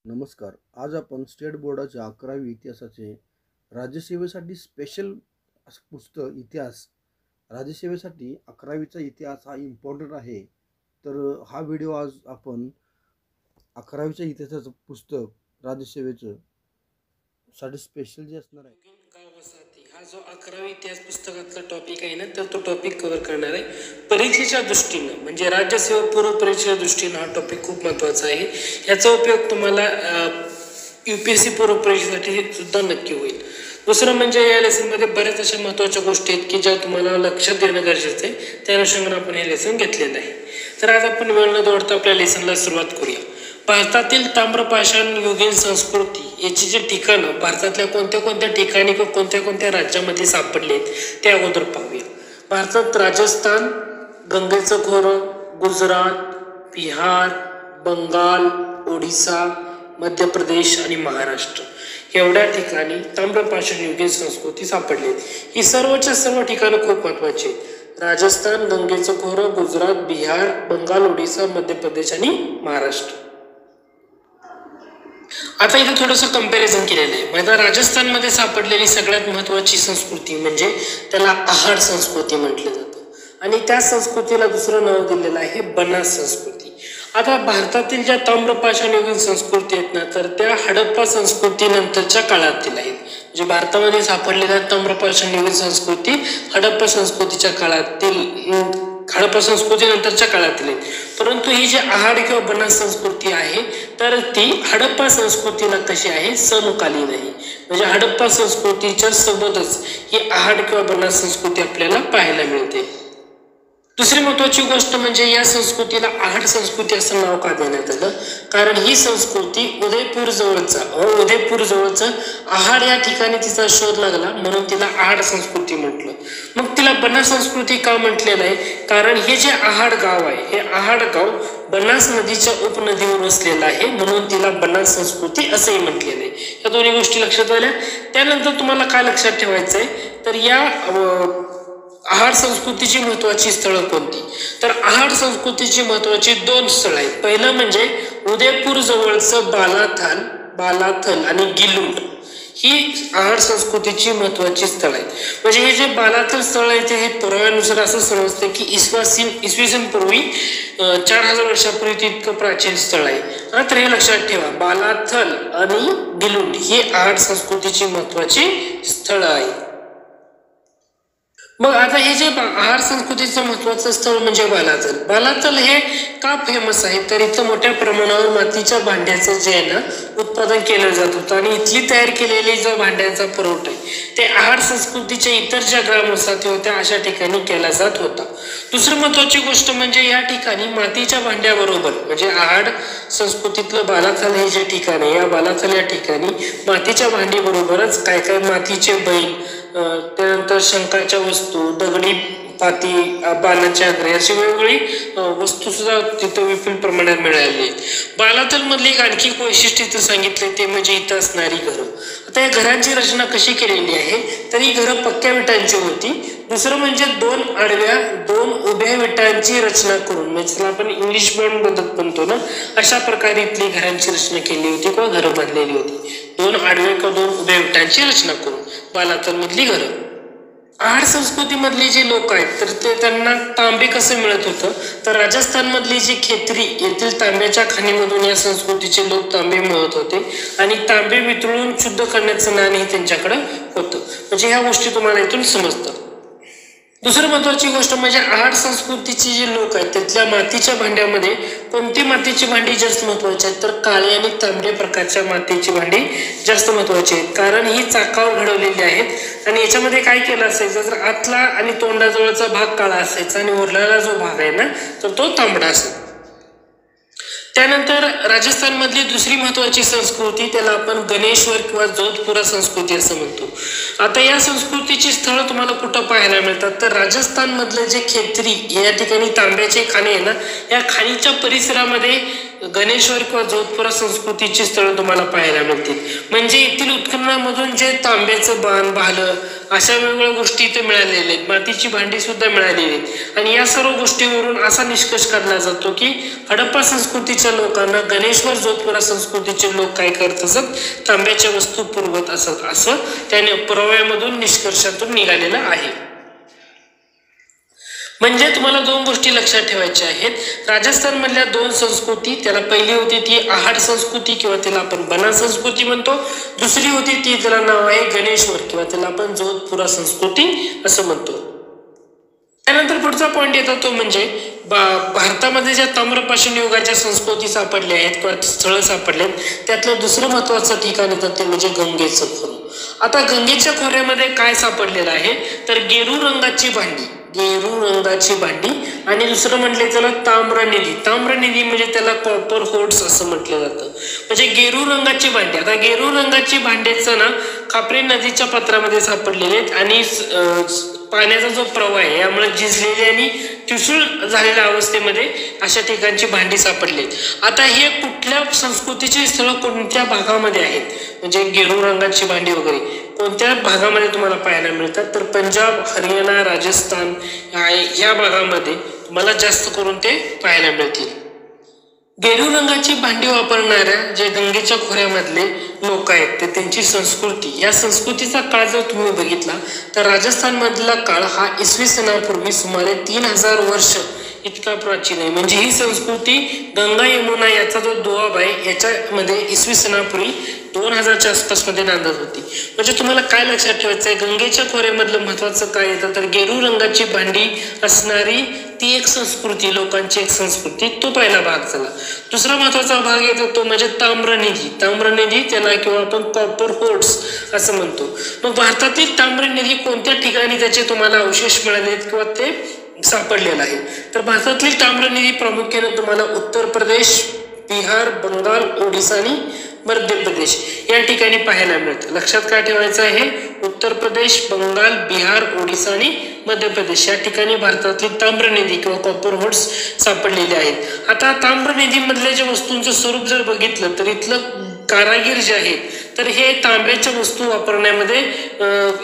नमस्कार. आज आपण स्टेट बोर्डाच्या 11वी इतिहासाचे राज्यसेवेसाठी स्पेशल असं पुस्तक इतिहास राज्यसेवेसाठी 11वीचा इतिहास हा इम्पॉर्टंट आहे. तर हा व्हिडिओ आज आपण 11वीच्या इतिहासाचं पुस्तक राज्यसेवेचं साठी स्पेशल जे असणार आहे. गाव वसाहती हा जो 11वी इतिहास पुस्तकातला टॉपिक आहे ना, तर तो टॉपिक कव्हर करणार आहे. परीक्षेच्या दृष्टीनं म्हणजे राज्यसेवा पूर्व परीक्षेच्या दृष्टीनं हा टॉपिक खूप महत्त्वाचा आहे. याचा उपयोग तुम्हाला UPSC पूर्व परीक्षेसाठी सुद्धा नक्की होईल. दुसरं म्हणजे या लेसनमध्ये बऱ्याच अशा महत्त्वाच्या गोष्टी आहेत की ज्या तुम्हाला लक्षात देणं गरजेचं आहे. त्या अनुषंगाने आपण हे लेसन घेतलेलं आहे. तर आज आपण वेळ न दौडता आपल्या लेसनला सुरुवात करूया. भारतातील ताम्रपाषाण युगीन संस्कृती याची जे ठिकाणं भारतातल्या कोणत्या कोणत्या ठिकाणी किंवा कोणत्या कोणत्या राज्यामध्ये सापडलेत ते अगोदर पाहूया. भारतात राजस्थान, गंगेचं खोरं, गुजरात, बिहार, बंगाल, ओडिसा, मध्य प्रदेश आणि महाराष्ट्र एवढ्या ठिकाणी ताम्रपाषाण युगीन संस्कृती सापडली. ही सर्वच्या सर्व ठिकाणं खूप महत्वाची आहेत. राजस्थान, गंगेचं खोरं, गुजरात, बिहार, बंगाल, ओडिसा, मध्य प्रदेश आणि महाराष्ट्र. आता इथे थोडंसं कंपॅरिझन केलेलं आहे. म्हणजे राजस्थानमध्ये सापडलेली सगळ्यात महत्वाची संस्कृती म्हणजे त्याला आहार संस्कृती म्हटलं जातं आणि त्या संस्कृतीला दुसरं नाव दिलेलं आहे बनास संस्कृती. आता भारतातील ज्या ताम्रपाषाण युगीन संस्कृती आहेत ना, तर त्या हडप्पा संस्कृतीनंतरच्या काळातील आहेत. म्हणजे भारतामध्ये सापडलेल्या ताम्रपाषाण युगीन संस्कृती हडप्पा संस्कृतीच्या काळातील हडप्पा संस्कृतीनंतरच्या काळातील आहेत. परंतु ही जी आहाड किंवा बनास संस्कृती आहे तर ती हडप्पा संस्कृतीला कशी आहे समकालीन आहे. म्हणजे हडप्पा संस्कृतीच्या सोबतच ही आहाड किंवा बनास संस्कृती आपल्याला पाहायला मिळते. दुसरी महत्वाची गोष्ट म्हणजे या संस्कृतीला आहाड संस्कृती असं नाव का देण्यात आलं, कारण ही संस्कृती उदयपूर जवळचा आहाड या ठिकाणी तिचा शोध लागला म्हणून तिला आहाड संस्कृती म्हटलं. मग तिला बनास संस्कृती का म्हटलेलं आहे, कारण हे जे आहाड गाव आहे हे आहाड गाव बनास नदीच्या उपनदीवर वसलेलं आहे म्हणून तिला बनास संस्कृती असंही म्हटलेलं आहे. या दोन्ही गोष्टी लक्षात आल्या. त्यानंतर तुम्हाला काय लक्षात ठेवायचं आहे तर या आहार संस्कृतीची महत्वाची स्थळं कोणती, तर आहार संस्कृतीची महत्वाची 2 स्थळं आहेत. पहिलं म्हणजे उदयपूर जवळचं बालाथल आणि गिलुंड ही आहार संस्कृतीची महत्वाची स्थळ आहेत. म्हणजे हे जे बालाथल स्थळ आहे ते हे पुराव्यानुसार असं समजतं की इसवी सन पूर्वी 4000 वर्षापूर्वी ते इतकं प्राचीन स्थळ आहे. तर हे लक्षात ठेवा, बालाथल आणि गिलुंड ही आहार संस्कृतीची महत्वाची स्थळं आहेत. मग आता हे जे आहार संस्कृतीचं महत्वाचं स्थळ म्हणजे बालाथल हे का फेमस आहे तर इथं मोठ्या प्रमाणावर मातीच्या भांड्याचं जे आहे ना उत्पादन केलं जात होतं आणि इथली तयार केलेली जो भांड्यांचा पुरवठा आहे ते आहार संस्कृतीच्या इतर ज्या ग्रामवसाहती होत्या अशा ठिकाणी केला जात होता. दुसरी महत्वाची गोष्ट म्हणजे या ठिकाणी मातीच्या भांड्याबरोबर म्हणजे आहाड संस्कृतीतलं बालाथल हे जे ठिकाण आहे या बालाथल या ठिकाणी मातीच्या भांडी बरोबरच काय काय मातीचे बैल, त्यानंतर शंखाच्या वस्तू, दगडी पाती, बाणाच्या अग्रे अशी वेगवेगळी वस्तू सुद्धा तिथं विपुल प्रमाणात मिळाली. बालाथल मधली एक आणखी वैशिष्ट्य इथं सांगितले ते म्हणजे इथं असणारी घरं. आता या घरांची रचना कशी केलेली आहे तर ही घरं पक्क्या विटांची होती. दुसरं म्हणजे 2 आडव्या 2 उभ्या विटांची रचना करून म्हणजे त्याला आपण इंग्लिश बॉन्ड पद्धत म्हणतो ना, अशा प्रकारे इथली घरांची रचना केली होती किंवा घरं बांधलेली होती. 2 आडव्या किंवा 2 उभ्या विटांची रचना करून बालाथल मधली घरं. आहार संस्कृतीमधले जे लोक आहेत तर ते त्यांना तांबे कसं मिळत होतं तर राजस्थान मधली जी खेत्री येथील तांब्याच्या खाणीमधून या संस्कृतीचे लोक तांबे मिळवत होते आणि तांबे वितळून शुद्ध करण्याचं ज्ञान हे त्यांच्याकडे होतं. म्हणजे ह्या गोष्टी तुम्हाला इथून समजतात. दुसरी महत्वाची गोष्ट म्हणजे आहार संस्कृतीचे जे लोक आहेत त्यातल्या मातीच्या भांड्यामध्ये कोणती मातीची भांडी जास्त महत्वाची आहेत तर काळी आणि तांबड्या प्रकारच्या मातीची भांडी जास्त महत्वाची आहेत, कारण ही चाकावर घडवलेली आहेत आणि याच्यामध्ये काय केलं असायचं तर आतला आणि तोंडाजवळचा भाग काळा असायचा आणि उरलेला जो भाग आहे ना तर तो तांबडा असायचा. त्यानंतर राजस्थान मधली दुसरी महत्वाची संस्कृती त्याला आपण गणेश्वर किंवा जोधपुरा संस्कृती असं म्हणतो. आता या संस्कृतीची स्थळं तुम्हाला कुठं पाहायला मिळतात तर राजस्थान मधलं जे खेत्री या ठिकाणी तांब्याचे खाणे आहे ना या खाणीच्या परिसरामध्ये गणेश्वर किंवा जोधपुरा संस्कृतीची स्थळं तुम्हाला पाहायला मिळतील. म्हणजे येथील उत्खननामधून जे तांब्याचं बाण, भालं अशा वेगवेगळ्या गोष्टी इथे मिळालेल्या आहेत, मातीची भांडी सुद्धा मिळालेली आहेत. आणि या सर्व गोष्टीवरून असा निष्कर्ष काढला जातो की हडप्पा संस्कृतीच्या लोकांना गणेश्वर, जोधपुरा संस्कृतीचे लोक काय करत असत, तांब्याच्या वस्तू पुरवत असत, असं त्याने पुराव्यामधून निष्कर्षातून निघालेलं आहे. म्हणजे तुम्हाला दोन गोष्टी लक्षात ठेवायच्या आहेत. राजस्थान मधल्या दोन संस्कृती, त्याला पहिली होती ती आहाड संस्कृती किंवा त्याला आपण बना संस्कृती म्हणतो. दुसरी होती ती, त्याला नाव आहे गणेश्वर किंवा त्याला आपण जोधपुरा संस्कृती असं म्हणतो. त्यानंतर पुढचा पॉइंट येतो तो म्हणजे भारतामध्ये ज्या ताम्रपाषाण युगाच्या संस्कृती सापडल्या आहेत किंवा स्थळं सापडले त्यातलं दुसरं महत्वाचं ठिकाण येतं ते म्हणजे गंगेचं खोरं. आता गंगेच्या खोऱ्यामध्ये काय सापडलेलं आहे तर गेरू रंगाची भांडी, गेरू रंगाची भांडी आणि दुसरं म्हटले त्याला ताम्रनिधी. ताम्रनिधी म्हणजे त्याला कॉपर होड्स असं म्हटलं जातं. म्हणजे गेरू रंगाची भांडी. आता गेरू रंगाची भांड्याचं ना खापरी नदीच्या पात्रामध्ये सापडलेले आहेत आणि पाण्याचा जो प्रवाह आहे यामुळे झिजलेली आणि ठिसूळ झालेल्या अवस्थेमध्ये अशा ठिकाणची भांडी सापडली. आता हे कुठल्या संस्कृतीची स्थळं कोणत्या भागामध्ये आहेत, म्हणजे गेरू रंगाची भांडी वगैरे कोणत्या भागामध्ये तुम्हाला पाहायला मिळतात तर पंजाब, हरियाणा, राजस्थान या भागामध्ये तुम्हाला जास्त करून ते पाहायला मिळतील. गेरू रंगाची भांडी वापरणाऱ्या जे गंगेच्या खोऱ्यामधले लोक आहेत ते त्यांची संस्कृती, या संस्कृतीचा काळ जर तुम्ही बघितला तर राजस्थान मधला काळ हा इसवी सनापूर्वी सुमारे 3000 वर्ष इतका प्राचीन आहे. म्हणजे ही संस्कृती गंगा यमुना याचा जो दोआब आहे याच्यामध्ये इसवी सनापूर्वी 2000च्या आसपास मध्ये नांदत होती. म्हणजे तुम्हाला काय लक्षात ठेवायचं आहे, गंगेच्या खोऱ्यामधलं महत्वाचं काय येतं तर गेरू रंगाची भांडी असणारी ती एक संस्कृती, लोकांची एक संस्कृती, तो पहिला भाग झाला. दुसरा महत्वाचा भाग येतो तो म्हणजे ताम्रनिधी. ताम्रनिधी त्याला किंवा आपण कॉपर होड्स असं म्हणतो. मग भारतातील ताम्रनिधी कोणत्या ठिकाणी त्याचे तुम्हाला अवशेष मिळाले किंवा ते सापडलेलं आहे तर भारतातील ताम्रनिधी प्रामुख्याने तुम्हाला उत्तर प्रदेश, बिहार, बंगाल, ओडिसा आणि मध्य प्रदेश या ठिकाणी पाहायला मिळतं. लक्षात काय ठेवायचं आहे, उत्तर प्रदेश, बंगाल, बिहार, ओडिसा आणि मध्य प्रदेश या ठिकाणी भारतातील ताम्रनिधी किंवा कॉपर होड्स सापडलेले आहेत. आता ताम्रनिधी मधल्या ज्या वस्तूंचं स्वरूप जर बघितलं तर इथलं कारागीर जे आहे तर हे तांब्याच्या वस्तू वापरण्यामध्ये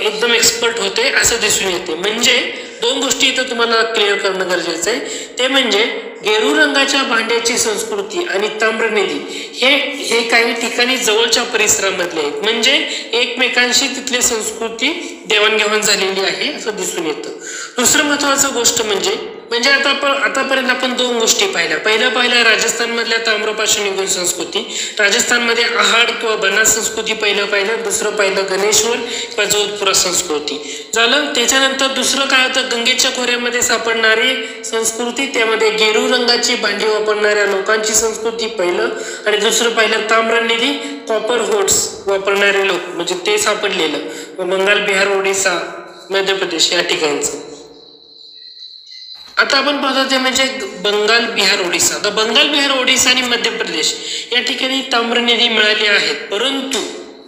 एकदम एक्सपर्ट होते असं दिसून येते. म्हणजे दोन गोष्टी इथं तुम्हाला क्लिअर करणं गरजेचं आहे, ते म्हणजे गेरू रंगाच्या भांड्याची संस्कृती आणि ताम्रनिधी हे काही ठिकाणी जवळच्या परिसरामधले आहेत. म्हणजे एकमेकांशी तिथली संस्कृती देवाणघेवाण झालेली आहे असं दिसून येतं. दुसरं महत्वाचं गोष्ट म्हणजे आतापर्यंत आपण दोन गोष्टी पाहिल्या. पाहिलं राजस्थान मधल्या ताम्रपाषाण युगीन संस्कृती, राजस्थानमध्ये आहाड किंवा बना संस्कृती पाहिलं. दुसरं पाहिलं गणेश्वर किंवा जोधपुरा संस्कृती झालं. त्याच्यानंतर दुसरं काय होतं, गंगेच्या खोऱ्यामध्ये सापडणारी संस्कृती, त्यामध्ये गेरू रंगाची भांडी वापरणाऱ्या लोकांची संस्कृती पहिलं आणि दुसरं पाहिलं ताम्रनिधी कॉपर होड्स वापरणारे लोक, म्हणजे ते सापडलेलं बंगाल, बिहार, ओडिसा, मध्य प्रदेश या ठिकाणचं. आता आपण पाहतो ते म्हणजे बंगाल, बिहार, ओडिसा. आता बंगाल, बिहार, ओडिसा आणि मध्य प्रदेश या ठिकाणी ताम्रनिधी मिळाले आहेत, परंतु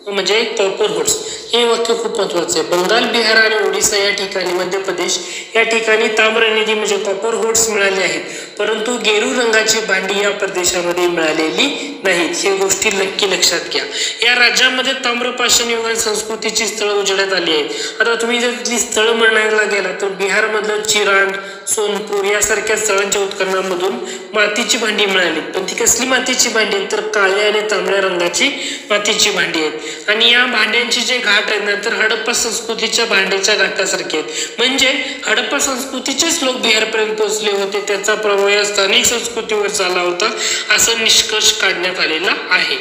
म्हणजे कॉपर होड्स, हे वाक्य खूप महत्वाचं आहे. बंगाल, बिहार आणि ओडिसा या ठिकाणी, मध्य प्रदेश या ठिकाणी ताम्रनिधी म्हणजे कॉपर होड्स मिळाले आहेत, परंतु गेरू रंगाची भांडी या प्रदेशामध्ये मिळालेली नाहीत. ही गोष्टी नक्की लक्षात घ्या. या राज्यामध्ये ताम्रपाषाण युगीन संस्कृतीची स्थळं उजेडात आली आहेत. आता तुम्ही जर तिथली स्थळं म्हणायला गेला तर बिहारमधलं चिरांड, सोनपूर यासारख्या स्थळांच्या उत्खननामधून मातीची भांडी मिळाली. पण ती कसली मातीची भांडी तर काळ्या आणि तांबड्या रंगाची मातीची भांडी आहेत. आणि या भांड्यांची जे घाट आहेत ना तर हडप्पा संस्कृतीच्या भांड्याच्या घाटासारखे आहेत. म्हणजे हडप्पा संस्कृतीचेच लोक बिहारपर्यंत पोहोचले होते, त्याचा प्रभाव या स्थानिक संस्कृतीवर झाला होता असं निष्कर्ष काढण्यात आलेला आहे.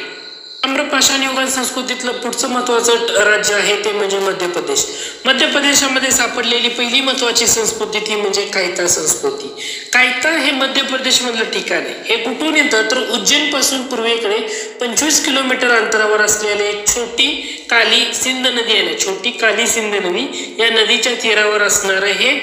ताम्रपाषाण युगीन संस्कृतीतलं पुढचं महत्वाचं राज्य आहे ते म्हणजे मध्य प्रदेश. मध्य प्रदेशामध्ये सापडलेली पहिली महत्वाची संस्कृती ती म्हणजे कायता संस्कृती. कायता हे मध्य प्रदेश मधलं ठिकाण आहे. हे कुठून येतं तर उज्जैन पासून पूर्वेकडे 25 किलोमीटर अंतरावर असलेले छोटी काली सिंध नदी आहे, छोटी काली सिंध नदी या नदीच्या तीरावर असणारं हे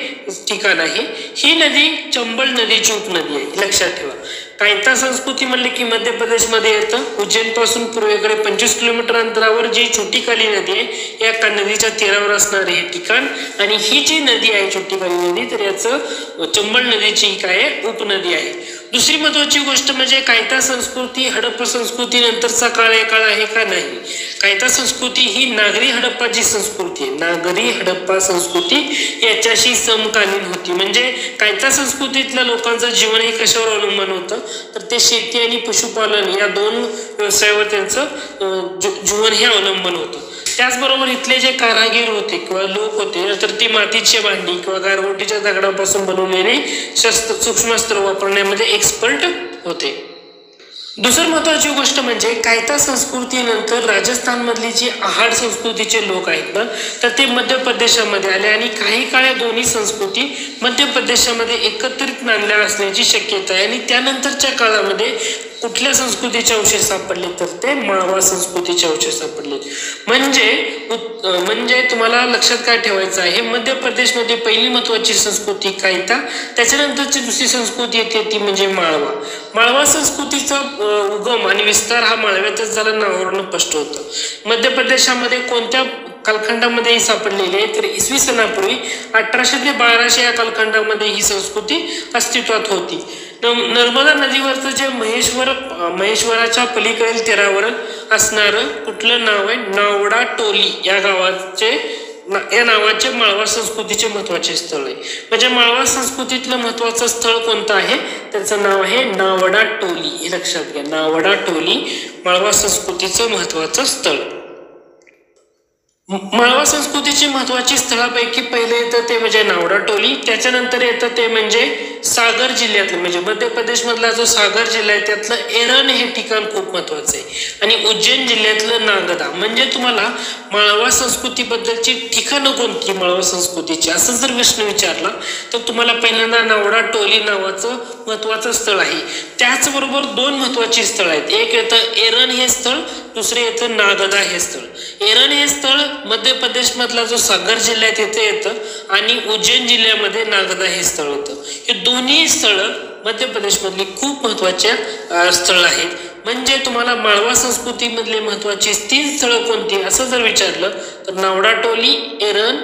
ठिकाण आहे. ही नदी चंबळ नदीची उपनदी आहे, लक्षात ठेवा. कायता संस्कृती म्हणले की मध्य प्रदेश मध्ये येतं. उज्जैन पासून पूर्वेकडे 25 किलोमीटर अंतरावर जी छोटी काली नदी आहे या नदीच्या तीरावर असणारे हे ठिकाण, आणि ही जी नदी आहे छोटी काली नदी तर याचं चंबळ नदीची काय आहे उपनदी आहे. दुसरी महत्वाची गोष्ट म्हणजे कायता संस्कृती हडप्पा संस्कृती नंतरचा काळ आहे का नाही. कायता संस्कृती ही नागरी हडप्पाची संस्कृती आहे. नागरी हडप्पा संस्कृती याच्याशी समकालीन होती. म्हणजे कायता संस्कृतीतल्या लोकांचं जीवन हे कशावर अवलंबून होतं, तर ते शेती आणि पशुपालन या दोन व्यवसायावर त्यांचं जीवन हे अवलंबून होतं. त्याचबरोबर इथले जे कारागीर होते किंवा लोक होते तर ती मातीची भांडी किंवा गारगोटीच्या दगडापासून बनवलेले सूक्ष्मास्त्र वापरण्यामध्ये एक्सपर्ट होते. दुसरी महत्वाची गोष्ट म्हणजे कायता संस्कृतीनंतर राजस्थानमधली जी आहाड संस्कृतीचे लोक आहेत ना, तर ते मध्य प्रदेशामध्ये आले आणि काही काळ दोन्ही संस्कृती मध्य प्रदेशामध्ये एकत्रित नांदल्या असण्याची शक्यता आहे. आणि त्यानंतरच्या काळामध्ये कुठल्या संस्कृतीचे अवशेष सापडले, तर ते माळवा संस्कृतीचे अवशेष सापडले. म्हणजे तुम्हाला लक्षात काय ठेवायचं आहे, मध्य प्रदेशमध्ये पहिली महत्वाची संस्कृती कायता, त्याच्यानंतरची दुसरी संस्कृती येते ती म्हणजे माळवा. माळवा संस्कृतीचा उगम आणि विस्तार हा माळव्यातच झाला, नावावरून स्पष्ट होतं. मध्य प्रदेशामध्ये कोणत्या कालखंडामध्ये सापडलेली आहे, तर इसवी सनापूर्वी 1800 ते 1200 या कालखंडामध्ये ही संस्कृती अस्तित्वात होती. नर्मदा नदीवरचं जे महेश्वराच्या पलीकडील तीरावर असणारं कुठलं नाव आहे, नावडा टोली या नावाचे माळवा संस्कृतीचे महत्वाचे स्थळ आहे. म्हणजे माळवा संस्कृतीतलं महत्वाचं स्थळ कोणतं आहे, त्याचं नाव आहे नावडा टोली. हे लक्षात घ्या, नावडा टोली माळवा संस्कृतीचं महत्वाचं स्थळ. माळवा संस्कृतीची महत्वाची स्थळापैकी पहिले येतं ते म्हणजे नावडा टोली. त्याच्यानंतर येतं ते म्हणजे सागर जिल्ह्यातलं, म्हणजे मध्य प्रदेश मधला जो सागर जिल्हा आहे त्यातलं एरन हे ठिकाण खूप महत्वाचं आहे. आणि उज्जैन जिल्ह्यातलं नागदा. म्हणजे तुम्हाला माळवा संस्कृतीबद्दलची ठिकाणं कोणती माळवा संस्कृतीची असं जर प्रश्न विचारला तर तुम्हाला पहिल्यांदा नावडा टोली नावाचं महत्वाचं स्थळ आहे. त्याचबरोबर दोन महत्वाची स्थळ आहेत. एक येतं एरन हे स्थळ, दुसरे येतं नागदा हे स्थळ. एरन हे स्थळ मध्य प्रदेश मधला जो सागर जिल्हा आहे तिथे येतं आणि उज्जैन जिल्ह्यामध्ये नागदा हे स्थळ येतं. हे दोन्ही स्थळ मध्य प्रदेश मधली खूप महत्वाच्या स्थळ आहेत. म्हणजे तुम्हाला माळवा संस्कृतीमधले महत्वाची 3 स्थळं कोणती असं जर विचारलं तर नावडा टोली, एरन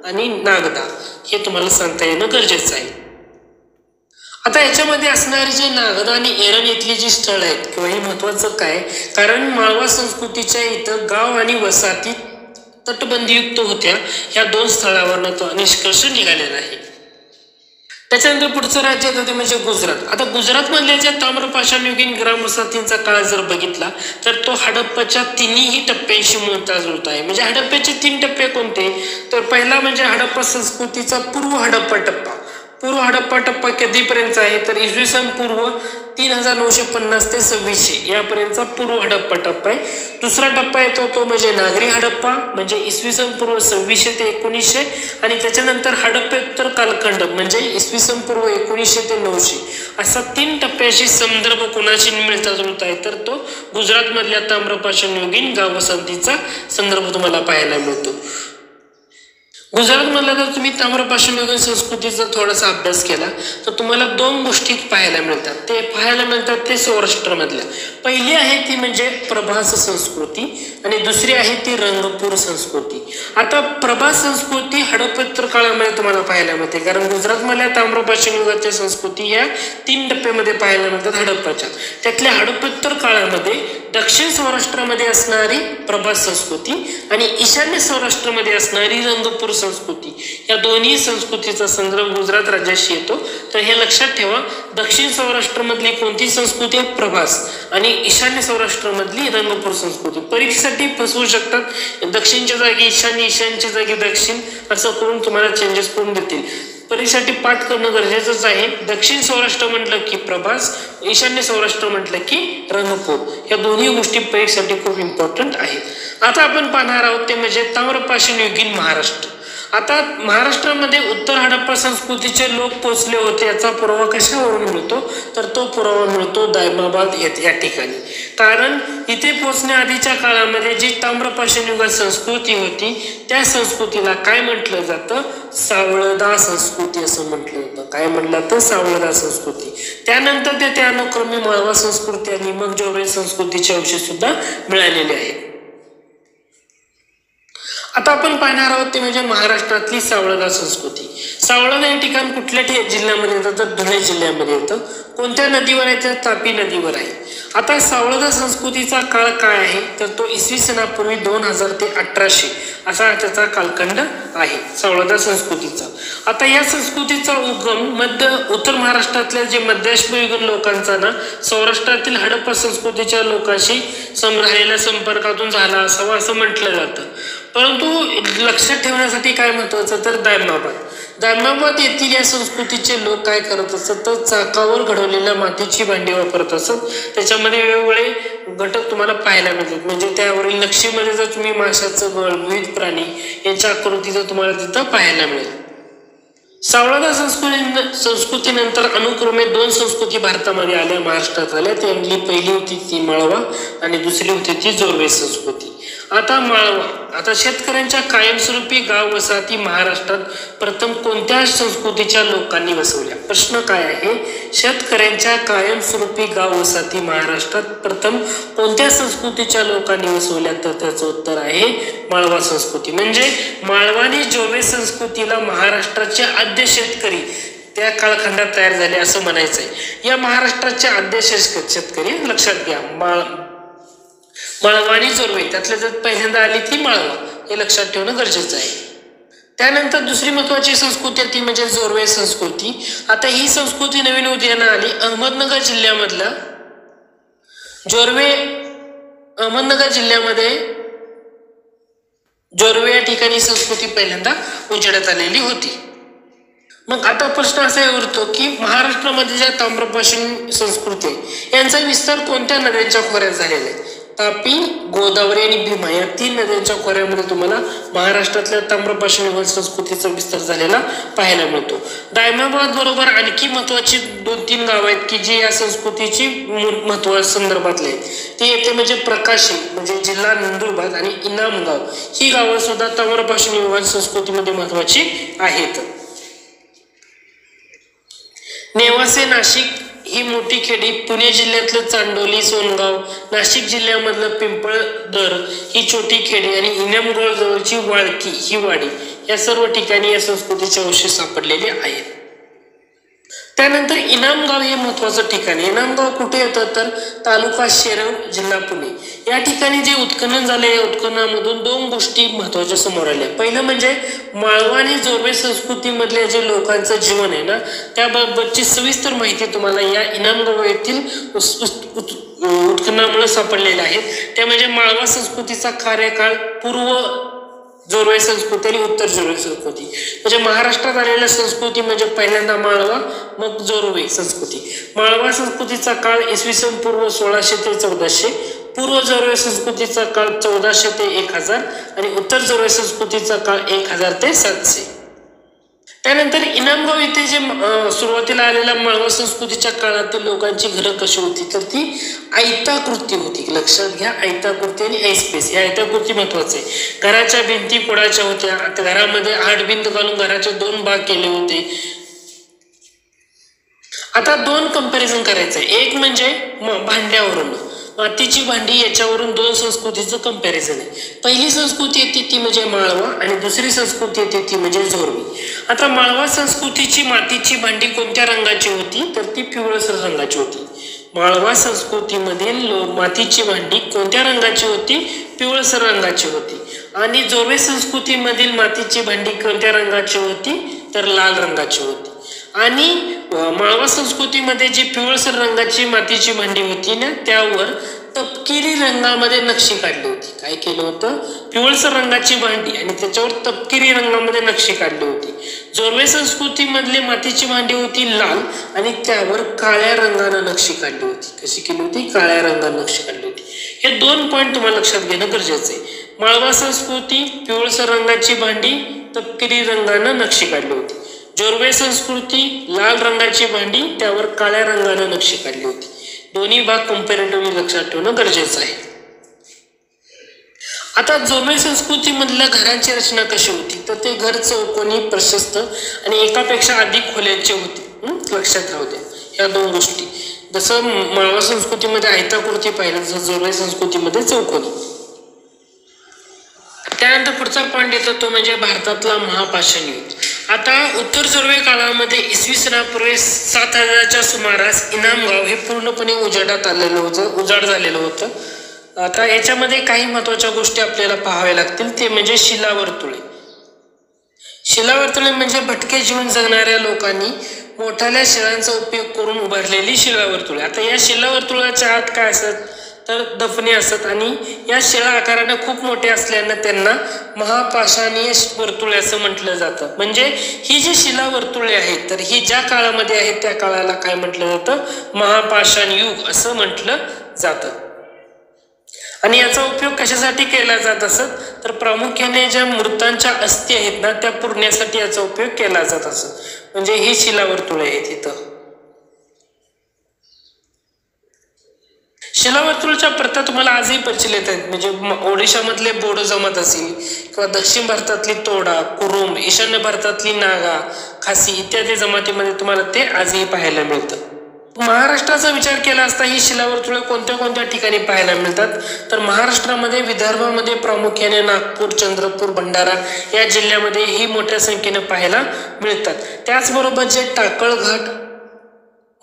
आणि नागदा हे तुम्हाला सांगता येणं गरजेचं आहे. आता याच्यामध्ये असणारे जे नागदा आणि एरन इथली जी स्थळ आहेत किंवा हे महत्वाचं काय, कारण माळवा संस्कृतीच्या इथं गाव आणि वसाहती तटबंदीयुक्त होत्या. ह्या 2 स्थळावरनं तो निष्कर्ष निघालेला आहे. त्याच्यानंतर पुढचं राज्य येतं ते म्हणजे गुजरात. आता गुजरात मधल्या ज्या ताम्रपाषाणयुगीन ग्रामवसाहतींचा काळ जर बघितला तर तो हडप्पाच्या 3ही टप्प्यांशी मिळता जुळता आहे. म्हणजे हडप्प्याचे 3 टप्पे कोणते, तर पहिला म्हणजे हडप्पा संस्कृतीचा पूर्व हडप्पा टप्पा. पूर्व हडप्पा टप्पा कधीपर्यंत आहे, तर इसवी सन पूर्व 3950 ते 2600 यापर्यंतचा पूर्व हडप्पा टप्पा आहे. दुसरा टप्पा येतो तो म्हणजे नागरी हडप्पा, म्हणजे इसवी सन पूर्व 2600 ते 1900. आणि त्याच्यानंतर हडप्पोत्तर कालखंड म्हणजे इसवी सन पूर्व 1900 ते 900. असा 3 टप्प्याशी संदर्भ कोणाशी मिळता जुळता आहे, तर तो गुजरात मधल्या ताम्रपाषाणयुगीन गाव वसाहतीचा संदर्भ तुम्हाला पाहायला मिळतो. गुजरात मधला जर तुम्ही ताम्रपाषाणयुगीन संस्कृतीचा थोडासा अभ्यास केला तर तुम्हाला 2 गोष्टी पाहायला मिळतात. ते सौराष्ट्रामधल्या. पहिली आहे ती म्हणजे प्रभास संस्कृती आणि दुसरी आहे ती रंगपूर संस्कृती. आता प्रभास संस्कृती हडप्पोत्तर काळामध्ये तुम्हाला पाहायला मिळते, कारण गुजरात मधल्या ताम्रपाषाण युगाच्या संस्कृती या 3 टप्प्यामध्ये पाहायला मिळतात हडप्पाच्या. त्यातल्या हडप्पोत्तर काळामध्ये दक्षिण सौराष्ट्रामध्ये असणारी प्रभास संस्कृती आणि ईशान्य सौराष्ट्रामध्ये असणारी रंगपूर संस्कृती या दोन्ही संस्कृतीचा संदर्भ गुजरात राज्याशी येतो. तर हे लक्षात ठेवा, दक्षिण सौराष्ट्रामधली कोणती संस्कृती आहे, प्रभास, आणि ईशान्य सौराष्ट्रामधली रंगपूर संस्कृती. परीक्षेसाठी फसवू शकतात, दक्षिणच्या जागी ईशान्य, ईशान्यच्या जागी दक्षिण असं करून तुम्हाला चेंजेस करून देतील. परीक्षेसाठी पाठ करणं गरजेचंच आहे. दक्षिण सौराष्ट्र म्हटलं की प्रभास, ईशान्य सौराष्ट्र म्हटलं की रंगपूर. या दोन्ही गोष्टी परीक्षेसाठी खूप इम्पॉर्टंट आहेत. आता आपण पाहणार आहोत ते म्हणजे ताम्रपाषाणयुगीन महाराष्ट्र. आता महाराष्ट्रामध्ये उत्तर हडप्पा संस्कृतीचे लोक पोचले होते याचा पुरावा कशावरून मिळतो, तर तो पुरावा मिळतो दायमाबाद या ठिकाणी. कारण इथे पोचण्याआधीच्या काळामध्ये जी ताम्रपाषाण युगात संस्कृती होती त्या संस्कृतीला काय म्हटलं जातं, सावळदा संस्कृती असं म्हटलं जातं. काय म्हटलं जातं, सावळदा संस्कृती. त्यानंतर त्या अनुक्रमे माळवा संस्कृती आणि मग जोगळे संस्कृतीचे अवशेष सुद्धा मिळालेले आहेत. आता आपण पाहणार आहोत ते म्हणजे महाराष्ट्रातली सावळदा संस्कृती. सावळदा हे ठिकाण कुठल्या जिल्ह्यामध्ये येतं तर धुळे जिल्ह्यामध्ये येतं. कोणत्या नदीवर आहे तर तापी नदीवर आहे. आता सावळदा संस्कृतीचा काळ काय आहे तर तो इसवी सनापूर्वी 2000 ते 1800 असा त्याचा कालखंड आहे सावळदा संस्कृतीचा. आता या संस्कृतीचा उगम उत्तर महाराष्ट्रातल्या जे मध्ययुगीन लोकांचा ना सौराष्ट्रातील हडप्पा संस्कृतीच्या लोकांशी राहिलेल्या संपर्कातून झाला असावा असं म्हटलं जातं. परंतु लक्षात ठेवण्यासाठी काय महत्वाचं तर दायमाबाद येथील या संस्कृतीचे लोक काय करत असत तर चाकावर घडवलेल्या मातीची भांडी वापरत असत. त्याच्यामध्ये वेगवेगळे घटक तुम्हाला पाहायला मिळतात. म्हणजे त्यावरील नक्षीमध्ये जर तुम्ही माशाचं गळ, विविध प्राणी यांच्या आकृती जर तुम्हाला तिथं पाहायला मिळेल. सावळदा संस्कृतीनंतर अनुक्रमे 2 संस्कृती भारतामध्ये आल्या, महाराष्ट्रात आल्या. त्यातली पहिली होती ती माळवा आणि दुसरी होती ती जोरवे संस्कृती. आता माळवा, आता शेतकऱ्यांच्या कायमस्वरूपी गाव वसाहती महाराष्ट्रात प्रथम कोणत्या संस्कृतीच्या लोकांनी वसवल्या. प्रश्न काय आहे, शेतकऱ्यांच्या कायमस्वरूपी गाव वसाहती महाराष्ट्रात प्रथम कोणत्या संस्कृतीच्या लोकांनी वसवल्या तर त्याचं उत्तर आहे माळवा संस्कृती. म्हणजे माळवा आणि जोरवे संस्कृतीला महाराष्ट्राचे आद्य शेतकरी त्या कालखंडात तयार झाले असं म्हणायचंय. या महाराष्ट्राचे आद्य शेतकरी लक्षात घ्या, माळवा आणि जोरवे त्यातल्या जर पहिल्यांदा आली ती माळवा, हे लक्षात ठेवणं गरजेचं आहे. त्यानंतर दुसरी महत्वाची संस्कृती ती म्हणजे जोरवे संस्कृती. आता ही संस्कृती नवीन उदयाला आली अहमदनगर जिल्ह्यामध्ये जोरवे या ठिकाणी संस्कृती पहिल्यांदा उजेडात आलेली होती. मग आता प्रश्न असा उरतो की महाराष्ट्रामध्ये ज्या ताम्रपाषाण संस्कृती यांचा विस्तार कोणत्या नद्यांच्या खोऱ्यात झालेला आहे. तापी, गोदावरी आणि भीमा या 3 नद्यांच्या खोऱ्यामध्ये तुम्हाला महाराष्ट्रातल्या ताम्रपाषाण संस्कृतीचा विस्तार झालेला पाहायला मिळतो. दायमाबाद बरोबर आणखी महत्वाची 2-3 गाव आहेत की जी या संस्कृतीची महत्व संदर्भातले आहेत. ते येते म्हणजे प्रकाशी म्हणजे जिल्हा नंदुरबार आणि इनामगाव ही गावं सुद्धा ताम्रपाषाण संस्कृतीमध्ये महत्वाची आहेत. नेवासे, नाशिक ही मोठी खेडी, पुणे जिल्ह्यातलं चांडोली, सोनगाव, नाशिक जिल्ह्यामधलं पिंपळदर ही छोटी खेडी आणि इनामगाव जवळची वाळकी ही वाडी या सर्व ठिकाणी या संस्कृतीचे अवशेष सापडलेले आहेत. त्यानंतर इनामगाव हे महत्वाचं ठिकाण. इनामगाव कुठे येतं तर तालुका शेरव, जिल्हा पुणे. या ठिकाणी जे उत्खनन झाले या उत्खननामधून 2 गोष्टी महत्वाच्या समोर आल्या. पहिलं म्हणजे माळवा आणि जोरवे संस्कृतीमधल्या जे लोकांचं जीवन आहे ना त्याबाबतची सविस्तर माहिती तुम्हाला या इनामगाव येथील उत्खननामुळे सापडलेल्या आहेत. त्या म्हणजे माळवा संस्कृतीचा कार्यकाळ पूर्व जोरवे संस्कृती आणि उत्तर जोरवे संस्कृती. म्हणजे महाराष्ट्रात आलेल्या संस्कृती म्हणजे पहिल्यांदा माळवा मग जोरवे संस्कृती. माळवा संस्कृतीचा काळ इसवी सन पूर्व 1600 ते 1400, पूर्व जोरवे संस्कृतीचा काळ 1400 ते 1000 आणि उत्तर जोरवे संस्कृतीचा काळ 1000 ते 700. त्यानंतर इनामगाव येथे जे सुरुवातीला आलेल्या माळवा संस्कृतीच्या काळातील लोकांची घरं कशी होती तर ती आयताकृती होती. लक्षात घ्या, आयताकृती आणि ऐस्पेस. या आयताकृती महत्वाचे. घराच्या भिंती कोडाच्या होत्या. घरामध्ये 8 भिंत घालून घराचे 2 भाग केले होते. आता 2 कंपॅरिझन करायचं आहे. एक म्हणजे भांड्यावरून मातीची भांडी याच्यावरून 2 संस्कृतीचं कंपॅरिझन आहे. पहिली संस्कृती येते ती म्हणजे माळवा आणि दुसरी संस्कृती येते ती म्हणजे जोरवी. आता माळवा संस्कृतीची मातीची भांडी कोणत्या रंगाची होती तर ती पिवळसर रंगाची होती. माळवा संस्कृतीमधील मातीची भांडी कोणत्या रंगाची होती पिवळसर रंगाची होती. आणि जोरवे संस्कृतीमधील मातीची भांडी कोणत्या रंगाची होती तर लाल रंगाची होती. आणि माळवा संस्कृतीमध्ये जी पिवळसर रंगाची मातीची भांडी होती ना त्यावर तपकिरी रंगामध्ये नक्षी काढली होती. काय केलं होतं, पिवळसर रंगाची भांडी आणि त्याच्यावर तपकिरी रंगामध्ये नक्षी काढली होती. जोरवे संस्कृतीमधली मातीची भांडी होती लाल आणि त्यावर काळ्या रंगानं नक्षी काढली होती. कशी केली होती, काळ्या रंगानं नक्षी काढली होती. हे 2 पॉईंट तुम्हाला लक्षात घेणं गरजेचं आहे. माळवा संस्कृती पिवळसर रंगाची भांडी तपकिरी रंगानं नक्षी काढली होती. जोरवे संस्कृती लाल रंगाची भांडी त्यावर काळ्या रंगानं नक्षी काढली होती. दोन्ही भाग कंपॅरेटिव्हली लक्षात ठेवणं गरजेचं आहे. आता जोरवे संस्कृतीमधल्या घरांची रचना कशी होती तर ते घर चौकोनी, प्रशस्त आणि एकापेक्षा अधिक खोल्यांचे होते. लक्षात राहू द्या या 2 गोष्टी. जसं माळवा संस्कृतीमध्ये आयताकृती पाहिलं तसं जोरवे संस्कृतीमध्ये चौकोनी. त्यानंतर पुढचा पॉईंट येतो तो म्हणजे भारतातला महापाषाण युग. आता उत्तर ध्रुवीय काळामध्ये इसवी सनापूर्वी 7000च्या सुमारास इनाम गाव हे पूर्णपणे उजाड झालेलं होतं. आता याच्यामध्ये काही महत्वाच्या गोष्टी आपल्याला पाहाव्या लागतील, ते म्हणजे शिलावर्तुळे. शिलावर्तुळे म्हणजे भटके जीवन जगणाऱ्या लोकांनी मोठ्याल्या शिळांचा उपयोग करून उभारलेली शिलावर्तुळे. आता या शिलावर्तुळाच्या आत काय असत तर दफने असत आणि या शिळा आकाराने खूप मोठे असल्यानं त्यांना महापाषाणीय वर्तुळे असं म्हटलं जातं. म्हणजे ही जी शिलावर्तुळे आहेत तर ही ज्या काळामध्ये आहेत त्या काळाला काय म्हटलं जातं, महापाषाण युग असं म्हटलं जातं. आणि याचा उपयोग कशासाठी केला जात असत तर प्रामुख्याने ज्या मृतांच्या अस्थी आहेत ना त्या पुरण्यासाठी याचा उपयोग केला जात असत. म्हणजे ही शिलावर्तुळे आहेत इथं. शिलावर्तुळाच्या प्रथा तुम्हाला आजही प्रचलित आहेत. म्हणजे ओडिशामधले बोडो जमात असेल किंवा दक्षिण भारतातली तोडा, कुरुम, ईशान्य भारतातली नागा, खासी इत्यादी जमातीमध्ये तुम्हाला ते आजही पाहायला मिळतं. महाराष्ट्राचा विचार केला असता ही शिलावर्तुळे कोणत्या कोणत्या ठिकाणी पाहायला मिळतात तर महाराष्ट्रामध्ये विदर्भामध्ये प्रामुख्याने नागपूर, चंद्रपूर, भंडारा या जिल्ह्यामध्ये ही मोठ्या संख्येने पाहायला मिळतात. त्याचबरोबर जे टाकळघाट,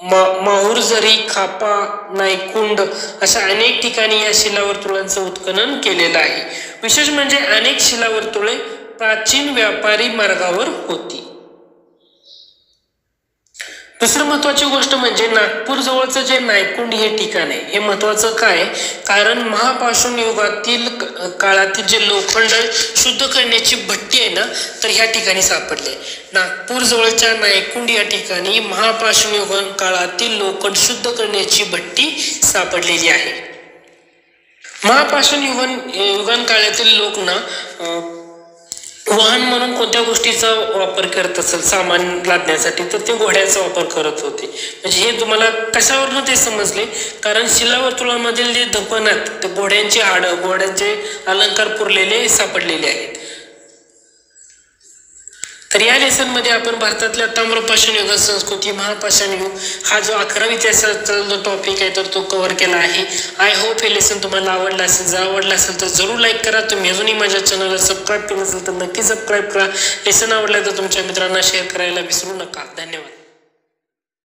माहुरझरी, खापा, नायकुंड अशा अनेक ठिकाणी या शिलावर्तुळांचं उत्खनन केलेलं आहे. विशेष म्हणजे अनेक शिलावर्तुळे प्राचीन व्यापारी मार्गावर होती. दुसरं महत्वाची गोष्ट म्हणजे नागपूर जवळचं जे नायकुंड हे ठिकाण आहे हे महत्वाचं काय, कारण महापाषाण युगातील काळातील जे लोखंड शुद्ध करण्याची भट्टी आहे ना तर ह्या ठिकाणी सापडले. नागपूर जवळच्या नायकुंड या ठिकाणी महापाषाण युग काळातील लोखंड शुद्ध करण्याची भट्टी सापडलेली आहे. महापाषाण युगान काळातील लोक ना वाहन म्हणून कोणत्या गोष्टीचा वापर करत असेल सामान लादण्यासाठी तर ते घोड्याचा वापर करत होते. म्हणजे हे तुम्हाला कशावरून ते समजले, कारण शिलावर्तुळामधील जे दफन आहेत ते घोड्यांची हाडं, घोड्यांचे अलंकार पुरलेले सापडलेले आहेत. तर या लेसन मध्ये आपण भारतातल्या ताम्रपाषाण युग संस्कृती, महापाषाण युग हा जो 11वी इतिहासाचा जो टॉपिक आहे तर तो कव्हर केला आहे. आय होप हे लेसन तुम्हाला आवडलं असेल. जर आवडलं असेल तर जरूर लाईक करा. तुम्ही अजूनही माझ्या चॅनलला सबस्क्राईब केलं असेल तर नक्की सबस्क्राईब करा. लेसन आवडलं तर तुमच्या मित्रांना शेअर करायला विसरू नका. धन्यवाद.